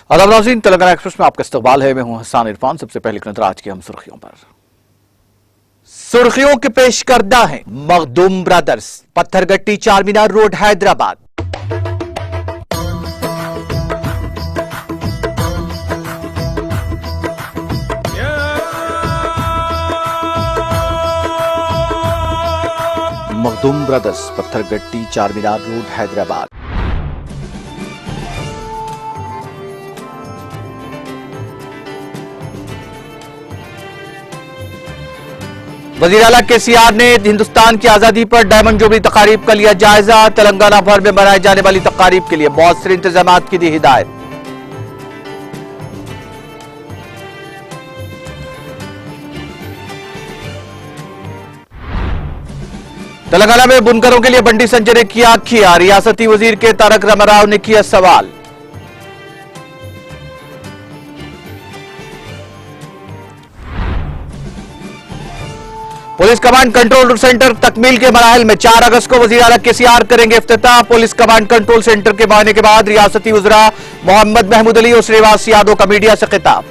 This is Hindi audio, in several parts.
आदाब नाज़रीन, तेलंगाना एक्सप्रेस में आपका इस्तकबाल है। मैं हूं हसन इरफान। सबसे पहले एक नजर आज की हम सुर्खियों पर। सुर्खियों के पेश करदा है Makhdoom brothers, Pathergatti Charminar road Hyderabad. Makhdoom brothers, Pathergatti Charminar road Hyderabad. वज़ीर आला केसीआर ने हिंदुस्तान की आजादी पर डायमंड जुबली तकारीब का लिया जायजा। तेलंगाना भर में मनाए जाने वाली तकारीब के लिए मौसर इंतजामात की दी हिदायत। तेलंगाना में बुनकरों के लिए बंडी संजय ने किया रियासती वजीर के तारक रामाराव ने किया सवाल। पुलिस कमांड कंट्रोल सेंटर तकमील के मराहल में 4 अगस्त को वज़ीर आला केसीआर करेंगे इफ्तिताह। पुलिस कमांड कंट्रोल सेंटर के मुआयने के बाद रियासती वज़रा मोहम्मद महमूद अली और श्रीवास यादव का मीडिया से खिताब।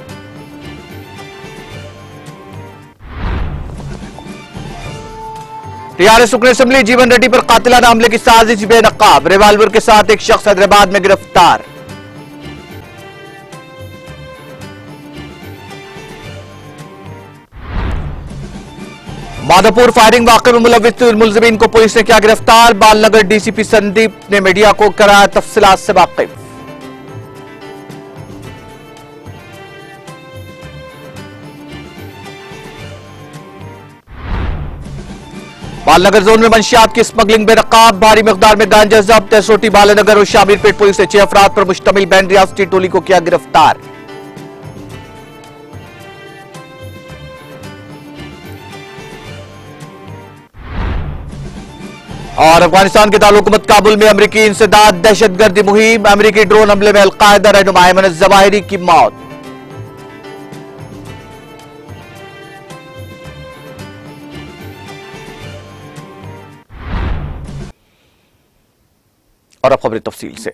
टीआरएस रुकन असेंबली जीवन रेड्डी पर कातिलाना हमले की साजिश बेनकाब। रिवाल्वर के साथ एक शख्स हैदराबाद में गिरफ्तार। माधोपुर फायरिंग वाकये में मुलविस मुलजिमीन को पुलिस ने किया गिरफ्तार। बालनगर डीसीपी संदीप ने मीडिया को कराया तफसीलात से वाकिफ। बालनगर जोन में मंशियात की स्मगलिंग बेनकाब। भारी मिकदार में गांजा जब्त। एसओटी बालनगर और शामीरपेट पुलिस ने 6 अफराद पर मुश्तमिल बैन रियासती टोली को किया गिरफ्तार। और अफगानिस्तान के दारुल काबुल में अमरीकी इंसदाद दहशतगर्दी मुहिम। अमरीकी ड्रोन हमले में अलकायदा रहनुमा अयमन ज़वाहिरी की मौत। और अब खबरें तफसील से।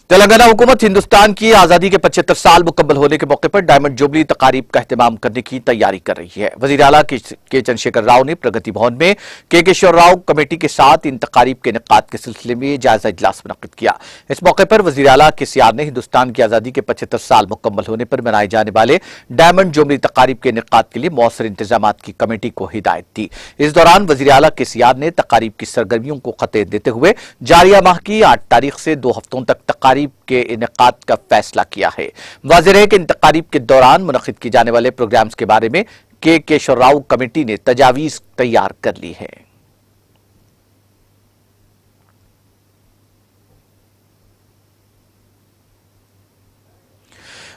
तेलंगाना हुकूमत हिंदुस्तान की आजादी के 75 साल मुकम्मल होने के मौके पर डायमंड जुबली तकारीब का एहतमाम करने की तैयारी कर रही है। वज़ीर आला के चंद्रशेखर राव ने प्रगति भवन में केकेश्वर राव कमेटी के साथ इन तकारीब के इनेकाद के सिलसिले में जायजा इजलास मुनक्किद किया। इस मौके पर वज़ीर आला केसीआर ने हिंदुस्तान की आजादी के 75 साल मुकम्मल होने पर मनाए जाने वाले डायमंड जुबली तकारीब के इनेकाद के लिए मौसर इंतजामात की कमेटी को हिदायत दी। इस दौरान वज़ीर आला केसीआर ने तकारीब की सरगर्मियों को खते देते हुए जारिया माह की 8 तारीख से 2 हफ्तों तक तकारीब के इनेकाद का फैसला किया है। वाज़ेह है कि इन तकारीब के दौरान मुनक्किद किए जाने वाले प्रोग्राम्स के बारे में केकेश्वर राव कमेटी ने तजावीज तैयार कर ली है।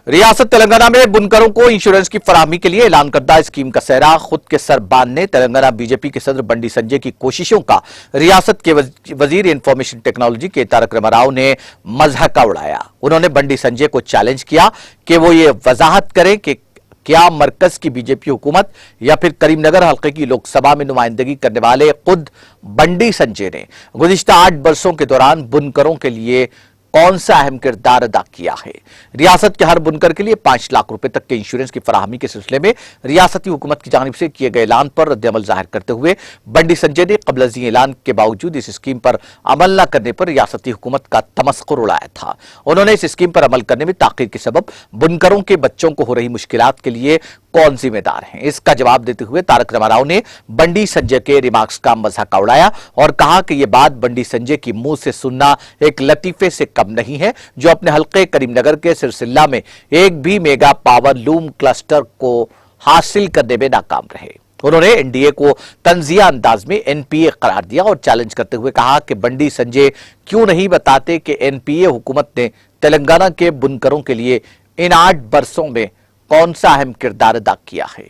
रियासत तेलंगाना में बुनकरों को इंश्योरेंस की फराहमी के लिए ऐलान करदा स्कीम का सेहरा खुद के सरबान ने तेलंगाना बीजेपी के सदर बंडी संजय की कोशिशों का रियासत के वजीर इंफॉर्मेशन टेक्नोलॉजी के तारक रामाराव ने मज़हका उड़ाया। उन्होंने बंडी संजय को चैलेंज किया कि वो ये वजाहत करें कि क्या मरकज की बीजेपी हुकूमत या फिर करीमनगर हल्के की लोकसभा में नुमाइंदगी करने वाले खुद बंडी संजय ने गुज़िश्ता 8 बरसों के दौरान बुनकरों के लिए कौन सा अहम किरदार अदा किया है। रियासत के हर बुनकर के लिए 5 लाख रुपए तक के इंश्योरेंस की फराहमी के सिलसिले में रियासती हुकूमत की जानिब से किए गए ऐलान पर रद्द-ए-अमल जाहिर करते हुए बंडी संजय ने कबल अज़ ऐलान के बावजूद इस स्कीम पर अमल न करने पर रियासती हुकूमत का तमस्खुर उड़ाया था। उन्होंने इस स्कीम पर अमल करने में ताख़ीर के सबब बुनकरों के बच्चों को हो रही मुश्किलात के लिए कौन जिम्मेदार है। इसका जवाब देते हुए तारक रामाराव ने बंडी संजय के रिमार्क्स का मज़ाका उड़ाया और कहा कि यह बात बंडी संजय की मुंह से सुनना एक लतीफे से कम नहीं है, जो अपने हल्के करीमनगर के सिरसिल्ला में एक भी मेगा पावर लूम क्लस्टर को हासिल करने में नाकाम रहे। उन्होंने एनडीए को तंजिया अंदाज में एनपीए करार दिया और चैलेंज करते हुए कहा कि बंडी संजय क्यों नहीं बताते कि एनपीए हुकूमत ने तेलंगाना के बुनकरों के लिए इन 8 बरसों में कौन सा अहम किरदार अदा किया है।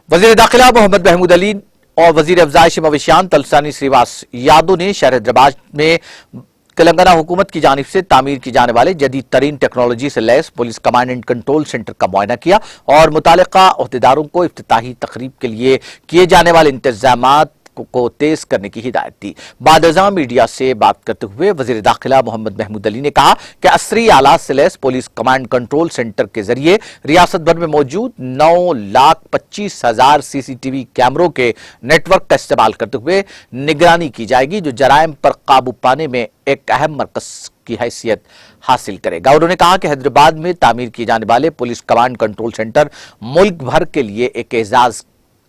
वज़ीर दाखिला मोहम्मद महमूद अली और वज़ीर अफ़ज़ाइश मवेशियान तलसानी श्रीवास यादव ने शहर हैदराबाद में तेलंगाना हुकूमत की जानिब से तामीर की जाने वाले जदीद तरीन टेक्नोलॉजी से लैस police command and control centre का मुआयना किया और मुतालिका ओहदेदारों को इफ्तिताही तकरीब के लिए किए जाने वाले इंतजामात को तेज करने की हिदायत दी। बादजा मीडिया से बात करते हुए वजीर दाखिला मोहम्मद महमूद अली ने कहा कि असरी आलात से लैस पुलिस कमांड कंट्रोल सेंटर के जरिए रियासत भर में मौजूद 9,25,000 सीसीटीवी कैमरों के नेटवर्क का इस्तेमाल करते हुए निगरानी की जाएगी, जो जराइम पर काबू पाने में एक अहम मरकज की हैसियत हासिल करेगा। उन्होंने कहा कि हैदराबाद में तामीर किए जाने वाले पुलिस कमांड कंट्रोल सेंटर मुल्क भर के लिए एक एजाज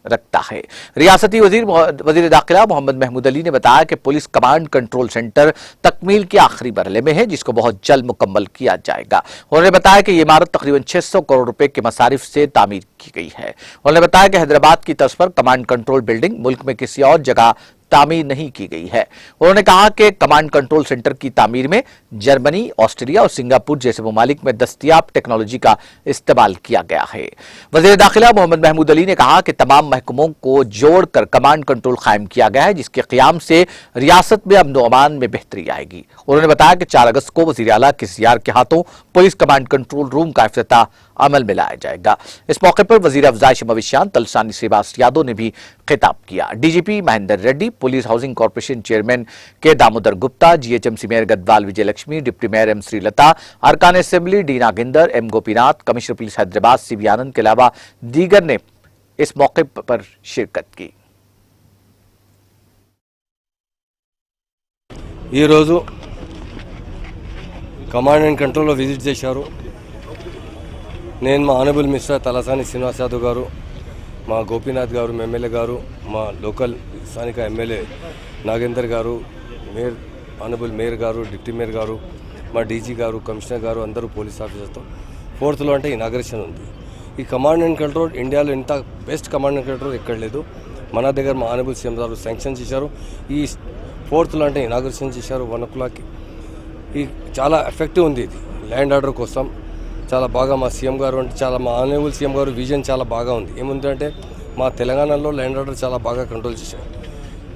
रखता है। रियासती वजीर दाखिला मोहम्मद महमूद अली ने बताया कि पुलिस कमांड कंट्रोल सेंटर तकमील के आखिरी मरहले में है, जिसको बहुत जल्द मुकम्मल किया जाएगा। उन्होंने बताया कि यह इमारत तकरीबन 600 करोड़ रुपए के मसारिफ से तामीर की गई है। उन्होंने बताया कि हैदराबाद की तर्ज पर कमांड कंट्रोल बिल्डिंग मुल्क में किसी और जगह तामीर नहीं की गई है। उन्होंने कहा कि कमांड कंट्रोल सेंटर की तामीर में जर्मनी, ऑस्ट्रेलिया और सिंगापुर जैसे ममालिक में दस्तयाब टेक्नोलॉजी का इस्तेमाल किया गया है। वज़ीर दाखिला मोहम्मद महमूद अली ने कहा कि तमाम महकमों को जोड़कर कमांड कंट्रोल कायम किया गया है, जिसके क़याम से रियासत में अमन व अमान में बेहतरी आएगी। उन्होंने बताया कि 4 अगस्त को वज़ीर आला केसीआर के हाथों पुलिस कमांड कंट्रोल रूम का इफ्तिताह अमल में लाया जाएगा। इस मौके पर वजीर अफजाइश मवेशियान तलसानी श्रीवास यादव ने भी खिताब किया। DGP Mahender Reddy, police housing corporation chairman K Damodar Gupta, GHMC mayor Gadwal Vijay Lakshmi, deputy mayor M Srilatha, अरकान assembly D Nagender, M Gopinath, commissioner police Hyderabad CV Anand के अलावा दीगर ने इस मौके पर शिरकत की। कमांड एंड कंट्रोल विजिट చేశారు। నేను మా ఆనరబుల్ మినిస్టర్ తలసాని శ్రీనివాస్ యాదవ్ గారు, మా గోపీనాథ్ గారు ఎమ్మెల్యే గారు, మా లోకల్ స్థానిక ఎమ్మెల్యే నాగేందర్ గారు, మేయర్ ఆనరబుల్ మేయర్ గారు, డిప్యూటీ మేయర్ గారు, మా డీజీ గారు, కమిషనర్ గారు అందరూ పోలీస్ ఆఫీసర్తో 4th లో అంటే ఇనాగరేషన్ ఉంది। ఈ కమాండ్ అండ్ కంట్రోల్ ఇండియాలో ఇంత బెస్ట్ కమాండ్ అండ్ కంట్రోల్ ఎక్కడ లేదు। మన దగ్గర మా ఆనరబుల్ సీఎం గారు శాంక్షన్ చేశారు। ఈ 4th లో అంటే ఇనాగరేషన్ చేశారు 1 o'clock। ఈ చాలా ఎఫెక్టివ్ ఉంది। ఇది ల్యాండ్ ఆర్డర్ కోసం చాలా బాగా మా సీఎం గారు అంటే చాలా మా ఆనరబుల్ సీఎం గారు విజన్ చాలా బాగా ఉంది। ఏముందంటే మా తెలంగాణలో ల్యాండ్ ఆర్డర్ చాలా బాగా కంట్రోల్ చేశారు।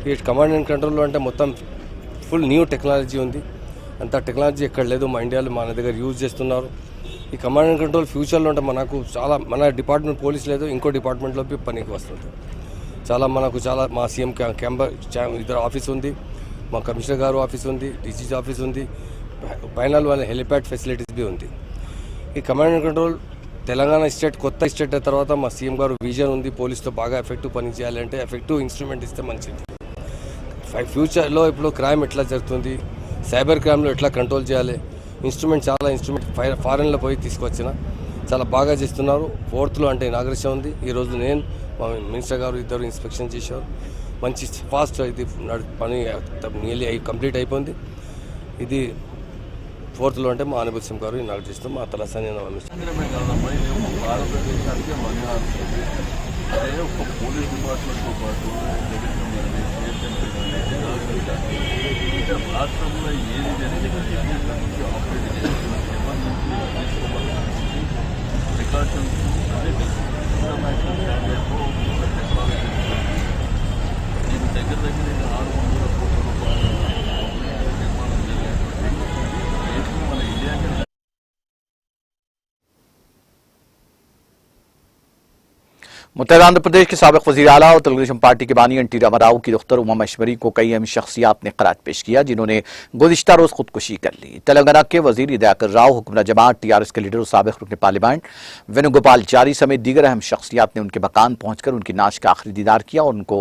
ఈ కమాండ్ అండ్ కంట్రోల్లో అంటే మొత్తం ఫుల్ న్యూ టెక్నాలజీ ఉంది। అంత టెక్నాలజీ ఎక్కడ లేదు, మా ఇండియాలో మన దగ్గర యూజ్ చేస్తున్నారు। ఈ కమాండ్ అండ్ కంట్రోల్ ఫ్యూచర్లో అంటే మనకు చాలా మన డిపార్ట్మెంట్ పోలీస్ లేదు, ఇంకో డిపార్ట్మెంట్లో పనికి వస్తుంది। చాలా మనకు చాలా మా సీఎం ఇద్దరు ఆఫీస్ ఉంది, మా కమిషనర్ గారు ఆఫీస్ ఉంది, డీసీ ఆఫీస్ ఉంది, పైన వాళ్ళ హెలిప్యాడ్ ఫెసిలిటీస్ भी ఉంది। ఈ command and control Telangana state కొత్త స్టేట్ అయిన తర్వాత మా సీఎం గారు విజన్ ఉంది, పోలీస్తో బాగా ఎఫెక్టివ్ పని చేయాలంటే ఎఫెక్టివ్ ఇన్స్ట్రుమెంట్ ఇస్తే మంచిది। ఫ్యూచర్లో ఇప్పుడు క్రైమ్ ఎట్లా జరుగుతుంది, సైబర్ క్రైమ్లో ఎట్లా కంట్రోల్ చేయాలి, ఇన్స్ట్రుమెంట్ ఫారెన్లో పోయి తీసుకొచ్చిన చాలా బాగా చేస్తున్నారు। 4th లో అంటే ఇనాగరేషన్ ఉంది। ఈరోజు నేను మా మినిస్టర్ గారు ఇద్దరు ఇన్స్పెక్షన్ చేశారు, మంచి ఫాస్ట్ ఇది పని నియర్లీ కంప్లీట్ అయిపోయింది। ఇది 4th లో అంటే మా ఆనరబుల్ సీఎం గారు ఇనాగరేట్ చేస్తాం। మా తలసాని భారతదేశానికి మన్యాస్తుంది అదే ఒక పోలీస్ డిపార్ట్మెంట్తో పాటు రాష్ట్రంలో ఏది జరిగినా నుంచి ఆపరేట్ చేస్తున్న ఎమర్జెన్సీ తీసుకోవాల్సి ప్రికాషన్స్ అదే ఇంటర్నేషనల్ స్టాండర్డ్లో టెక్నాలజీ దీని దగ్గర 600 కోట్ల రూపాయల నిర్మాణం జరిగినటువంటి దేశం మన ఇండియాకి। मुत्तहदा आंध्र प्रदेश के साबिक वज़ीर आला और तेलुगुदेशम पार्टी के बानी एनटी रामाराव की दुख्तर उमा महेश्वरी को कई अहम शख्सियात ने खराज पेश किया, जिन्होंने गुज़िश्ता रोज खुदकुशी कर ली। तेलंगाना के वजीर दयाकर राव, हुक्मरान जमात टीआरएस के लीडर और साबिक रुकन पार्लियामेंट वेणुगोपाल चारी समेत दीगर अहम शख्सियात ने उनके मकान पहुंचकर उनकी नाश का आखिरी दीदार किया और उनको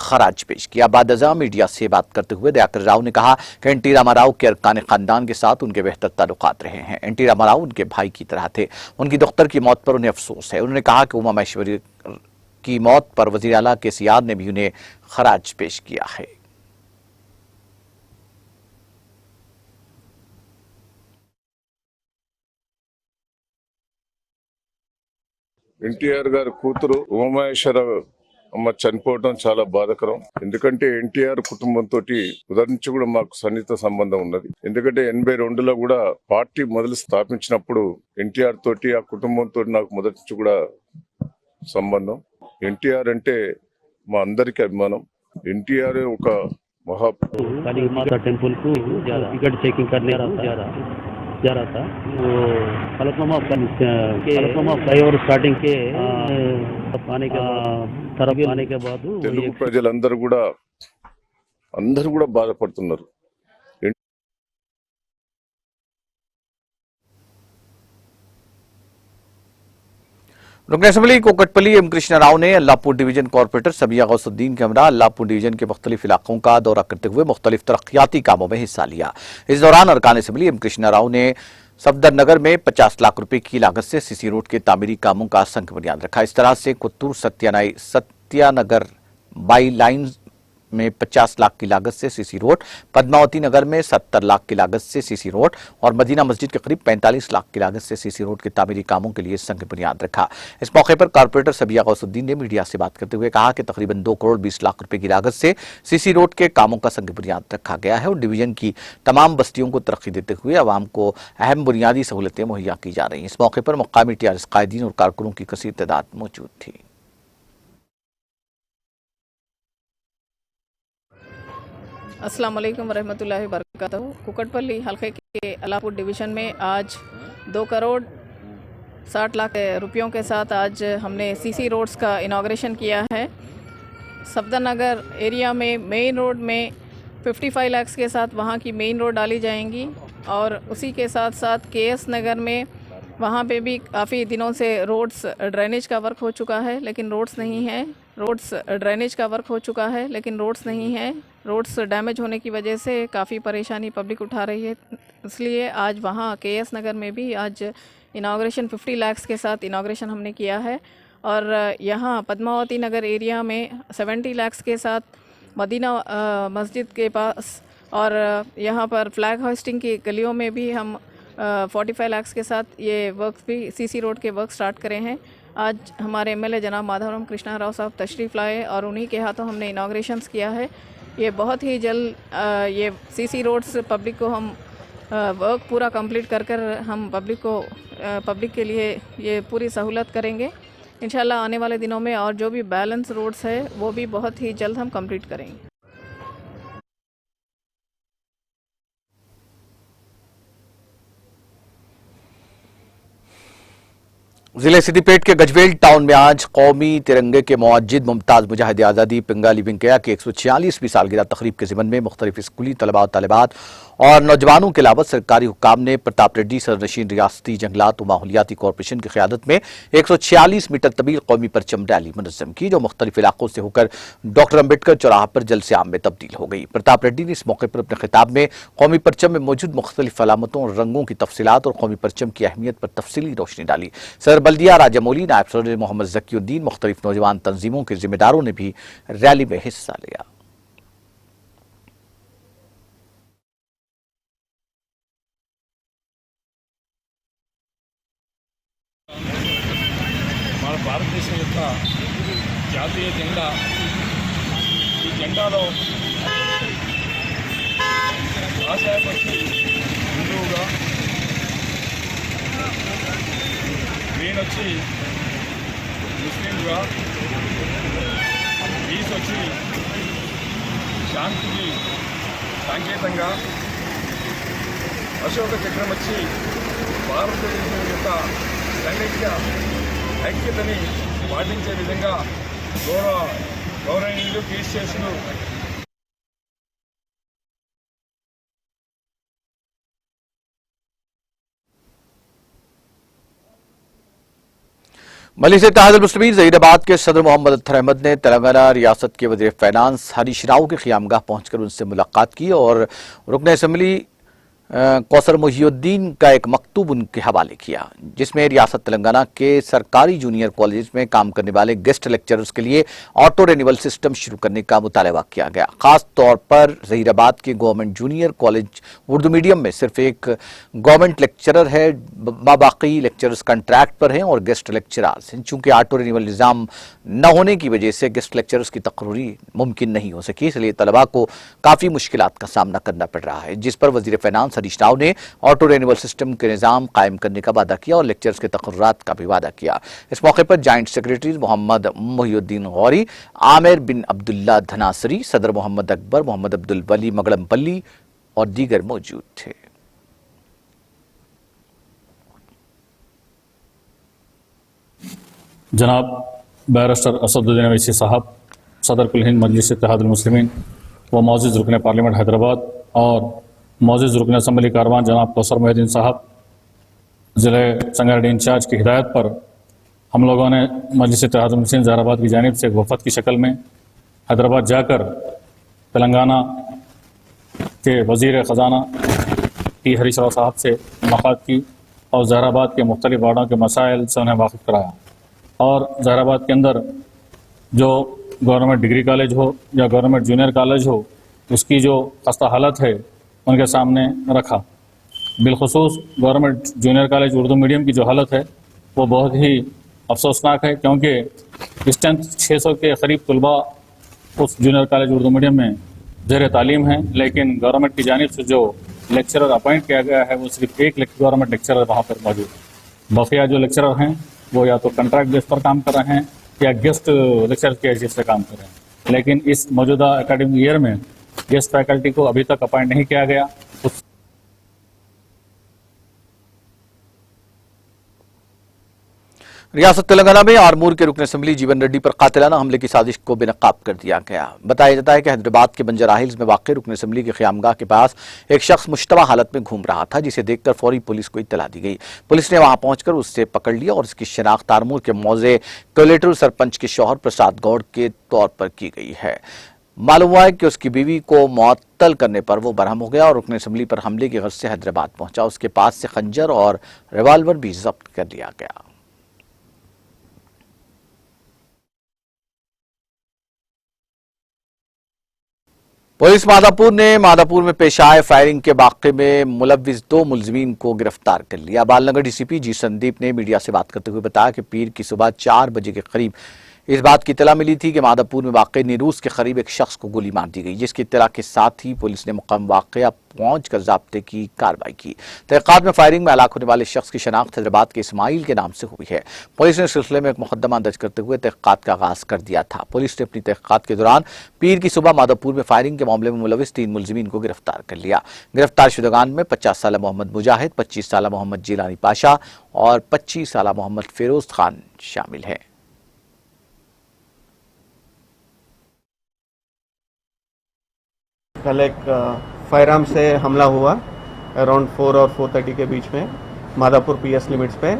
खराज पेश किया। बादजा मीडिया से बात करते हुए दयाकर राव ने कहा कि एनटी रामाराव के अरकान खानदान के साथ उनके बेहतर ताल्लुकात रहे हैं। एनटी रामाराव उनके भाई की तरह थे। उनकी दुख्तर की मौत पर उन्हें अफसोस है। उन्होंने कहा कि उमा महेश्वरी की मौत पर वज़ीर आला केसीआर ने भी उन्हें खराज पेश किया है। ఎన్టీఆర్ గారి కూతురు ఉమామహేశ్వర అమ్మ చనిపోవడం చాలా బాధాకరం। ఎందుకంటే ఎన్టీఆర్ కుటుంబంతో మొదటి నుంచి కూడా మాకు సన్నిహిత సంబంధం ఉన్నది। ఎందుకంటే 82లో కూడా పార్టీ మొదలు స్థాపించినప్పుడు ఎన్టీఆర్ తోటి ఆ కుటుంబంతో నాకు మొదటి నుంచి కూడా సంబంధం। ఎన్టీఆర్ అంటే మా అందరికి అభిమానం। ఎన్టీఆర్ ఒక మహా माता टेम्पल को टिकट चेकिंग करने जा रहा जा रहा था। वो फलकनुमा फ्लाईओवर स्टार्टिंग के आने के तरफ आने के बाद वो తెలుగు एक ప్రజలందరూ కూడా బాధపడుతున్నారు. रुकन असम्बली कोकटपली एम कृष्णा राव ने अल्लाहपुर डिवीजन कॉर्पोरेटर सबिया गौसुद्दीन के हमरा अल्लाहपुर डिवीजन के मुख्तलिफ इलाकों का दौरा करते हुए मुख्तलिफ तरक्याती कामों में हिस्सा लिया। इस दौरान अरकान असम्बली एम कृष्णा राव ने सफदरनगर में 50 लाख रुपए की लागत से सीसी रोड के तामीरी कामों का संग बुनियाद रखा। इस तरह से कुत्तूर सत्यानगर बाई लाइन में 50 लाख की लागत से सीसी रोड, पद्मावती नगर में 70 लाख की लागत से सीसी रोड और मदीना मस्जिद के करीब 45 लाख की लागत से सीसी रोड के तामीरी कामों के लिए संग बुनियाद रखा। इस मौके पर कॉर्पोरेटर सबिया गौसुद्दीन ने मीडिया से बात करते हुए कहा कि तकरीबन 2 करोड़ 20 लाख रुपए की लागत से सीसी रोड के कामों का संग बुनियाद रखा गया है और डिवीजन की तमाम बस्तियों को तरक्की देते हुए आवाम को अहम बुनियादी सहूलतें मुहैया की जा रही हैं। इस मौके पर मकामी टीआरएस कायदीन और कारकुनों की कसीर तादाद मौजूद थी। अस्सलाम वालेकुम वरहमतुल्लाहि वबरकातुहू। कुकटपल्ली हल्के के अल्लाहपुर डिवीज़न में आज 2 करोड़ 60 लाख रुपयों के साथ आज हमने सीसी रोड्स का इनाग्रेशन किया है। सफदरनगर एरिया में मेन रोड में 55 लाख के साथ वहाँ की मेन रोड डाली जाएंगी और उसी के साथ साथ केएस नगर में वहाँ पे भी काफ़ी दिनों से रोड्स ड्रेनेज का वर्क हो चुका है लेकिन रोड्स नहीं है। रोड्स नहीं है। रोड्स डैमेज होने की वजह से काफ़ी परेशानी पब्लिक उठा रही है, इसलिए आज वहाँ केएस नगर में भी आज इनाग्रेशन 50 लाख के साथ इनाग्रेशन हमने किया है और यहाँ पद्मावती नगर एरिया में 70 लाख के साथ मदीना मस्जिद के पास और यहाँ पर फ्लैग होस्टिंग की गलियों में भी हम 45 लाख के साथ ये वर्क भी सीसी रोड के वर्क स्टार्ट करे हैं। आज हमारे एमएलए जनाब माधवराम कृष्णा राव साहब तशरीफ़ लाए और उन्हीं के हाथों हमने इनाग्रेशंस किया है। ये बहुत ही जल्द ये सीसी रोड्स पब्लिक को हम वर्क पूरा कंप्लीट कर हम पब्लिक के लिए ये पूरी सहूलत करेंगे। इंशाल्लाह आने वाले दिनों में और जो भी बैलेंस रोड्स है वो भी बहुत ही जल्द हम कंप्लीट करेंगे। जिले सिद्दीपेट के गजवेल टाउन में आज कौमी तिरंगे के मुआजिद मुमताज मुजाहिद आज़ादी पिंगाली विंकया की 146वीं सालगिरह तकरीब के ज़िमन में मुख्तलिफ स्कूली तलबा और तालिबात और नौजवानों के अलावा सरकारी हुक्काम ने प्रताप रेड्डी सदरनशीन रियासती जंगलात और माहौलियाती कॉरपोरेशन की क़यादत में 146 मीटर तवील कौमी परचम रैली मुनज़्ज़म की, जो मुख्तलिफ इलाकों से होकर डॉक्टर अम्बेडकर चौराहा पर जलसे आम में तब्दील हो गई। प्रताप रेड्डी ने इस मौके पर अपने खिताब में कौमी परचम में मौजूद मुख्तलिफ अलामतों और रंगों की तफसीलात और कौमी परचम की अहमियत पर तफसीली रोशनी डाली। सदर बल्दिया राजामौली, नायब सदर मोहम्मद ज़कीउद्दीन, मुख्तलिफ नौजवान तंजीमों के जिम्मेदारों ने भी रैली में हिस्सा लिया। మన భారతదేశం యొక్క జాతీయ జెండా, ఈ జెండాలో ఆశయపక్షి హిందువుగా, గ్రీన్ వచ్చి ముస్లింగా, పీస్ వచ్చి శాంతికి సంకేతంగా, అశోక చక్రం వచ్చి భారతదేశం యొక్క సైనిక ఐక్యతని పాటించే విధంగా గౌరవనీయులు పీస్ చేసిన मजलिस इत्तेहादुल मुस्लिमीन ज़हीराबाद के सदर मोहम्मद अत्तर अहमद ने तेलंगाना रियासत के वज़ीर फाइनेंस हरीश राव के क़ियामगाह पहुंचकर उनसे मुलाकात की और रुकन असम्बली कौसर मोहिउद्दीन का एक मकतूब उनके हवाले किया, जिसमें रियासत तेलंगाना के सरकारी जूनियर कॉलेज में काम करने वाले गेस्ट लेक्चरर्स के लिए ऑटो रेन्यूअल सिस्टम शुरू करने का मुतालबा किया गया। खास तौर पर ज़हीराबाद के government junior college Urdu medium में सिर्फ एक गवर्नमेंट लेक्चरर है, बाकी लेक्चरर्स कॉन्ट्रैक्ट पर हैं और गेस्ट लेक्चरर्स हैं। चूंकि ऑटो रेन्यूअल निज़ाम न होने की वजह से गेस्ट लेक्चरर्स की तकर्री मुमकिन नहीं हो सकी, इसलिए तलबा को काफ़ी मुश्किलात का सामना करना पड़ रहा है, जिस पर वज़ीर फाइनेंस हरीश राव ने ऑटो रेन्यूअल सिस्टम के निज़ाम कायम करने का वादा किया और लेक्चर्स के तकर्रात का भी वादा किया। इस मौके पर जॉइंट सेक्रेटरीज मोहम्मद मोहिउद्दीन गौरी, आमिर बिन अब्दुल्ला धनासरी, सदर मोहम्मद अकबर, मोहम्मद अब्दुल वली मगड़मपल्ली और दीगर मौजूद थे। जनाब बैरिस्टर असदुद्दीन अवैसी साहब, सदर कुल हिंद मजलिस इत्तेहादुल मुस्लिमीन व मौजूद रुकन पार्लियामेंट हैदराबाद और मौजूद रुकन असम्बली कारवान जनाब कौसर मोहिद्दीन साहब, ज़िले संगारेड्डी इंचार्ज की हिदायत पर हम लोगों ने मजलिस इत्तेहादुल मुस्लिमीन ज़हराबाद की जानिब से एक वफ़द की शक्ल में हैदराबाद जाकर तेलंगाना के वज़ीर ख़जाना टी हरीश राव साहब से मुलाकात की और ज़हराबाद के मुख्तलिफ वार्डों के मसाइल से उन्हें वाकिफ़ कराया। और ज़हराबाद के अंदर जो गवर्नमेंट डिग्री कॉलेज हो या गवर्नमेंट जूनियर कॉलेज हो, उसकी जो खस्ता हालत है उनके सामने रखा। बिलखुसूस government junior college Urdu medium की जो हालत है वो बहुत ही अफसोसनाक है, क्योंकि स्ट्रेंथ 600 के करीब तलबा उस जूनियर कॉलेज उर्दू मीडियम में ज़ेर तालीम है, लेकिन गवर्नमेंट की जानिब से जो लेक्चरर अपॉइंट किया गया है वो सिर्फ एक गवर्नमेंट लेक्चरर वहाँ पर मौजूद है। बकिया जो लेक्चरर हैं वो या तो कॉन्ट्रैक्ट बेस पर काम कर रहे हैं या गेस्ट लेक्चर की हैसियत से काम कर रहे हैं, लेकिन इस मौजूदा एकेडमिक ईयर में गेस्ट फैकल्टी को अभी तक अपॉइंट नहीं किया गया। रियासत तेलंगाना में आरमूर के रुकन असम्बली जीवन रेड्डी पर कातिलाना हमले की साजिश को बेनकाब कर दिया गया। बताया जाता है कि हैदराबाद के बंजारा हिल्स में वाक़ रुकन असम्बली की क़यामगाह के पास एक शख्स मुश्तबा हालत में घूम रहा था, जिसे देखकर फौरी पुलिस को इत्तला दी गई। पुलिस ने वहां पहुंचकर उससे पकड़ लिया और उसकी शनाख्त आरमूर के मौजे कोलेटर सरपंच के शौहर प्रसाद गौड़ के तौर पर की गई है। मालूम हुआ है कि उसकी बीवी को मुअत्तल करने पर वो बरहम हो गया और रुकन असम्बली पर हमले की गर्ज से हैदराबाद पहुंचा। उसके पास से खंजर और रिवाल्वर भी जब्त कर लिया गया। पुलिस मादापुर में पेश आए फायरिंग के वाक़े में मुलव्विस 2 मुलजिमीन को गिरफ्तार कर लिया। बालनगर डीसीपी जी संदीप ने मीडिया से बात करते हुए बताया कि पीर की सुबह 4 बजे के करीब इस बात की इत्तला मिली थी कि मादापुर में वाक़ नीरूस के करीब एक शख्स को गोली मार दी गई, जिसकी इत्तला के साथ ही पुलिस ने मुकाम वाक़या पहुंचकर ज़ाब्ते की कार्रवाई की। तहक़ीक़ात में फायरिंग में हलाक होने वाले शख्स की शनाख्त हैदराबाद के इस्माइल के नाम से हुई है। पुलिस ने इस सिलसिले में एक मुकदमा दर्ज करते हुए तहक़ीक़ात का आगाज़ कर दिया था। पुलिस ने अपनी तहक़ीक़ात के दौरान पीर की सुबह मादापुर में फायरिंग के मामले में मुलविस 3 मुलजिमीन को गिरफ्तार कर लिया। गिरफ्तार शुदगान में 50 साला मोहम्मद मुजाहिद, 25 साला मोहम्मद जिलानी पाशा और 25 साला मोहम्मद फिरोज खान शामिल हैं। कल एक फायरआर्म से हमला हुआ अराउंड 4 और 4:30 के बीच में मादापुर पीएस लिमिट्स पे।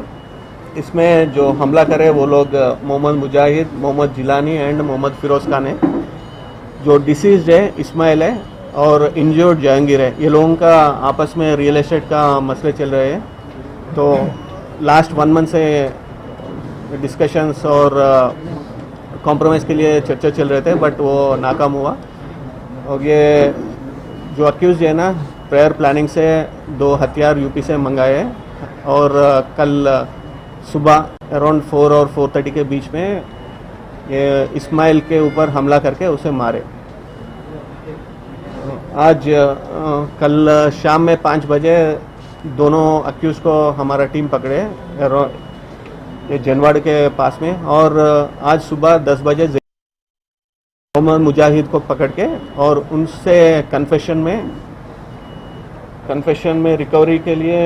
इसमें जो हमला करे वो लोग मोहम्मद मुजाहिद, मोहम्मद जिलानी एंड मोहम्मद फिरोज खान है। जो डिसीज्ड है इस्माइल है और इंजर्ड जहांगीर है। ये लोगों का आपस में रियल एस्टेट का मसले चल रहे हैं, तो लास्ट 1 मंथ से डिस्कशंस और कॉम्प्रोमाइज़ के लिए चर्चा चल रहे थे, बट वो नाकाम हुआ। और ये जो अक्यूज़ है ना, प्रायर प्लानिंग से 2 हथियार यूपी से मंगाए हैं और कल सुबह अराउंड 4 और 4:30 के बीच में ये इस्माइल के ऊपर हमला करके उसे मारे। आज कल शाम में 5 बजे दोनों अक्यूज़ को हमारा टीम पकड़े ये जनवाड़ के पास में, और आज सुबह 10 बजे मोहम्मद मुजाहिद को पकड़ के और उनसे कन्फेशन में रिकवरी के लिए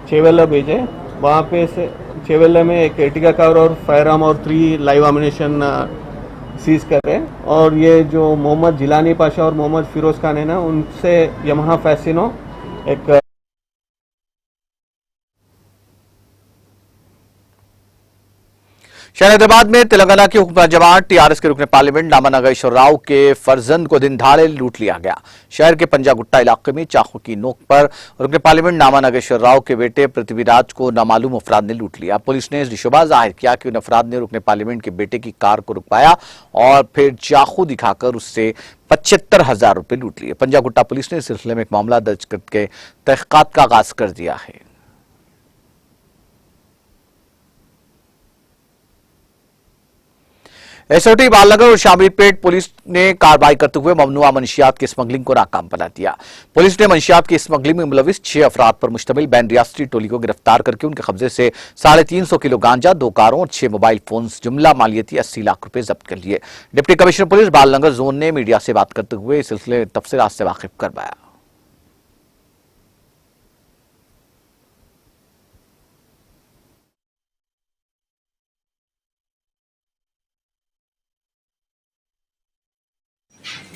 चेवेला भेजे। वहाँ पे से चेवेला में एक एर्टिगा कार और फायरआर्म और 3 लाइव एम्यूनेशन सीज करे। और ये जो मोहम्मद जिलानी पाशा और मोहम्मद फिरोज खान है ना, उनसे यमहा फैसिनो एक शहर हैदराबाद में तेलंगाना की हुकूमत जमात टीआरएस के रुकन पार्लियामेंट नामा नागेश्वर राव के फर्जंद को दिन दहाड़े लूट लिया गया। शहर के पंजागुट्टा इलाके में चाकू की नोक पर रुकन पार्लियामेंट नामा नागेश्वर राव के बेटे पृथ्वीराज को नामालूम अफराद ने लूट लिया। पुलिस ने शुबा जाहिर किया कि उन अफराद ने रुकन पार्लियामेंट के बेटे की कार को रुकवाया और फिर चाकू दिखाकर उससे 75,000 रुपये लूट लिए। पंजागुट्टा पुलिस ने इस सिलसिले में एक मामला दर्ज करके तहक़ीक़ात का आगाज कर दिया है। एसओटी बालनगर और शामीरपेट पुलिस ने कार्रवाई करते हुए ममनुआ मंशियात की स्मगलिंग को नाकाम बना दिया। पुलिस ने मंशियात की स्मगलिंग में मुलविस 6 अफराद पर मुश्तमिल बैन रियासती टोली को गिरफ्तार करके उनके कब्जे से 350 किलो गांजा, 2 कारों और 6 मोबाइल फोन जुमला मालियती 80 लाख रुपए जब्त कर लिए। Deputy commissioner police Balanagar zone ने मीडिया से बात करते हुए इस सिलसिले में तफसीलात से वाकिफ करवाया।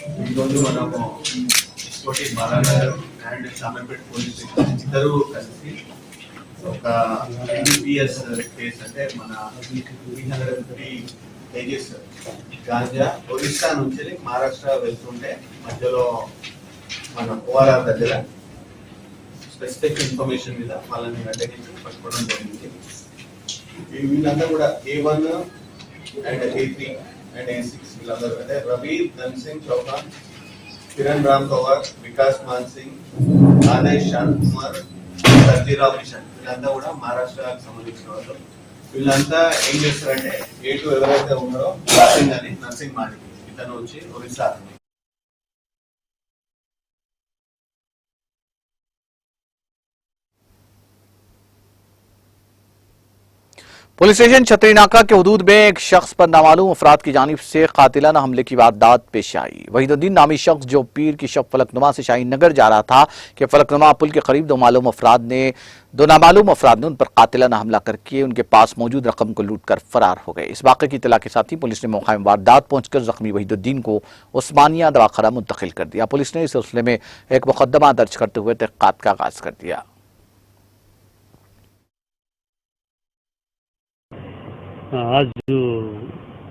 ఈరోజు మనము ఇస్కోటి బాలానగర్ అండ్ చామర్పేట పోలీస్ స్టేషన్ ఇద్దరు కలిసి ఒక ఎంబీపీఎస్ కేసు అంటే మన 350 కేజీస్ గాంజా ఒరిస్సా నుంచి మహారాష్ట్ర వెళ్తుంటే మధ్యలో మన ఓఆర్ఆర్ దగ్గర స్పెసిఫిక్ ఇన్ఫర్మేషన్ మీద వాళ్ళని అడ్డగించి పట్టుకోవడం జరిగింది. వీళ్ళంతా కూడా A1 and A3 and A6 వీళ్ళందరూ అంటే రవి ధన్ సింగ్ చౌహాన్, కిరణ్ రామ్ పవార్, వికాస్ మాన్ సింగ్, ఆదయ్ శాంత్ కుమార్, సర్జీరావు కిషన్ వీళ్ళంతా కూడా మహారాష్ట్రకు సంబంధించిన వాళ్ళు. వీళ్ళంతా ఏం చేస్తారంటే A2 ఎవరైతే ఉన్నారో నర్సింగ్ అని నర్సింగ్ మాణిక్ ఇతను వచ్చి ఒరిస్సా. पुलिस स्टेशन छतरी नाका के हदूद में एक शख्स पर नामालूम अफराद की जानिब से कातिलाना हमले की वारदात पेश आई। वहीदुद्दीन नामी शख्स जो पीर की शब फलकनुमा से शाहीन नगर जा रहा था कि फलकनुमा पुल के करीब दो नामालूम अफराद ने उन पर कातिलाना हमला करके उनके पास मौजूद रकम को लूट कर फरार हो गए। इस वाक़े की इत्तला के साथ ही पुलिस ने मौका वारदात पहुंचकर जख्मी वहीदुद्दीन को उस्मानिया दवाखाना मुंतकिल कर दिया। पुलिस ने इस सिलसिले में एक मुकदमा दर्ज करते हुए तहक़ीक़ात का आगाज कर दिया। आज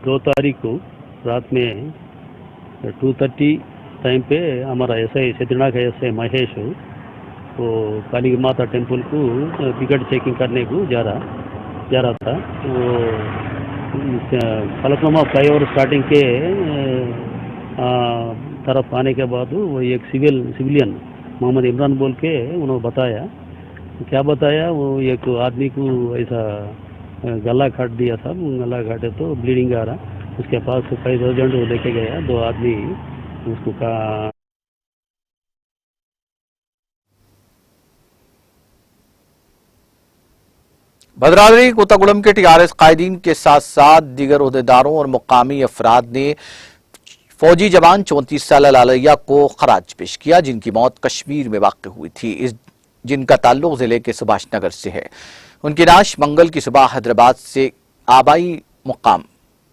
2 तारीख को रात में 2:30 टाइम पे हमारा एसआई छतरीनाक एसआई महेश वो काली माता टेम्पल को टिकट चेकिंग करने को जा रहा था। वो फलकनुमा फ्लाईओवर स्टार्टिंग के तरफ आने के बाद वो एक सिविलियन मोहम्मद इमरान बोल के उन्होंने बताया, क्या बताया, वो एक आदमी को ऐसा गला काट दिया था। गला काटे तो ब्लीडिंग आ रहा, उसके पास 5,000 वो लेके गया। 2 आदमी उसको का भद्रावती कोतागुड़म के टीआरएस कायदीन के साथ साथ दीगर ओहदेदारों और मुकामी अफराद ने फौजी जवान 34 साल लालैया को खराज पेश किया, जिनकी मौत कश्मीर में वाक़ हुई थी, जिनका ताल्लुक जिले के सुभाष नगर से है। उनकी लाश मंगल की सुबह हैदराबाद से आबाई मुकाम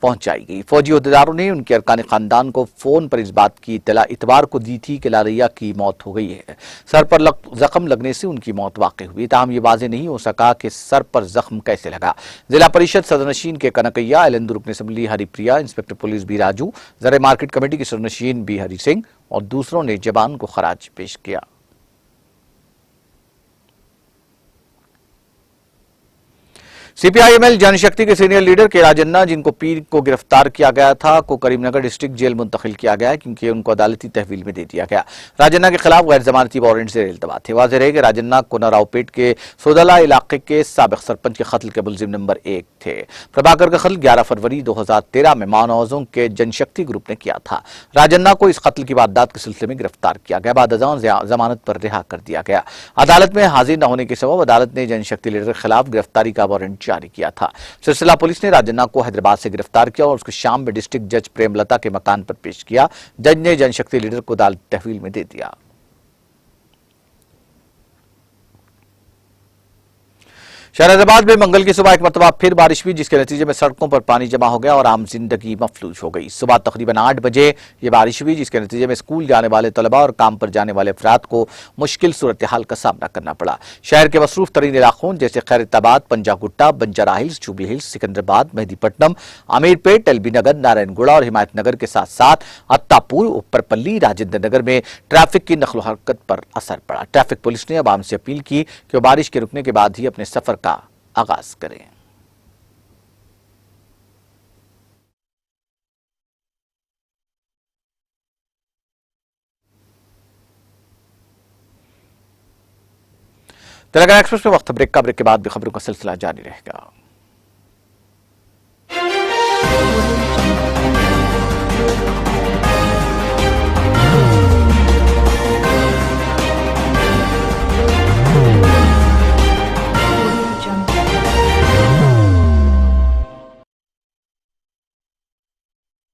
पहुंचाई गई। फौजी अहदेदारों ने उनके अरकान खानदान को फोन पर इस बात की इत्तला इतवार को दी थी कि लालैया की मौत हो गई है। सर पर जख्म लगने से उनकी मौत वाक़ हुई, ताहम ये वाज़ेह नहीं हो सका कि सर पर जख्म कैसे लगा। जिला परिषद सदरनशीन के कनकैया, एलंदू रुकन assembly Haripriya, inspector police B Raju, ज़र मार्केट कमेटी के सदरनशीन बी हरि सिंह और दूसरों ने जवान को खराज पेश किया। सीपीआईएमएल जनशक्ति के सीनियर लीडर के राजन्ना, जिनको पीर को गिरफ्तार किया गया था, को करीमनगर डिस्ट्रिक्ट जेल मुंतकिल किया गया क्योंकि उनको अदालती तहवील में दे दिया गया। राजन्ना के खिलाफ गैर जमानती वारंट से इल्तवा थे। वाज़ेह रहे कि राजन्ना कोनरावपेट के सोदला इलाके के साबिक सरपंच के कत्ल के मुलजिम नंबर 1 थे। प्रभाकर का कत्ल 11 फरवरी 2013 में मानवजों के जनशक्ति ग्रुप ने किया था। राजन्ना को इस कत्ल की वारदात के सिलसिले में गिरफ्तार किया गया, बाद जमानत पर रिहा कर दिया गया। अदालत में हाजिर न होने के सबब अदालत ने जनशक्ति लीडर के खिलाफ गिरफ्तारी का वारंट जारी किया था। सिलसिला पुलिस ने राजन्ना को हैदराबाद से गिरफ्तार किया और उसको शाम में डिस्ट्रिक्ट जज प्रेमलता के मकान पर पेश किया। जज ने जनशक्ति लीडर को अदालती तहवील में दे दिया। शहजाबाद में मंगल की सुबह एक मरतबा फिर बारिश हुई, जिसके नतीजे में सड़कों पर पानी जमा हो गया और आम जिंदगी मफलूज हो गई। सुबह तकरीबन 8 बजे ये बारिश हुई, जिसके नतीजे में स्कूल जाने वाले तलबा और काम पर जाने वाले अफराद को मुश्किल सूरत हाल का सामना करना पड़ा। शहर के मसरूफ तरीन इलाकों जैसे Khairatabad, Panjagutta, Banjara Hills, Jubilee Hills, Secunderabad, Mehdipatnam, Ameerpet, LB Nagar, Narayanguda और हिमायत नगर के साथ साथ अत्तापुर, ऊपरपल्ली, राजेंद्र नगर में ट्रैफिक की नकलो हरकत पर असर पड़ा। ट्रैफिक पुलिस ने आवाम से अपील की कि वो बारिश के रुकने के बाद ही अपने सफर का आगाज करें। तेलंगाना एक्सप्रेस में वक्त ब्रेक के बाद भी खबरों का सिलसिला जारी रहेगा।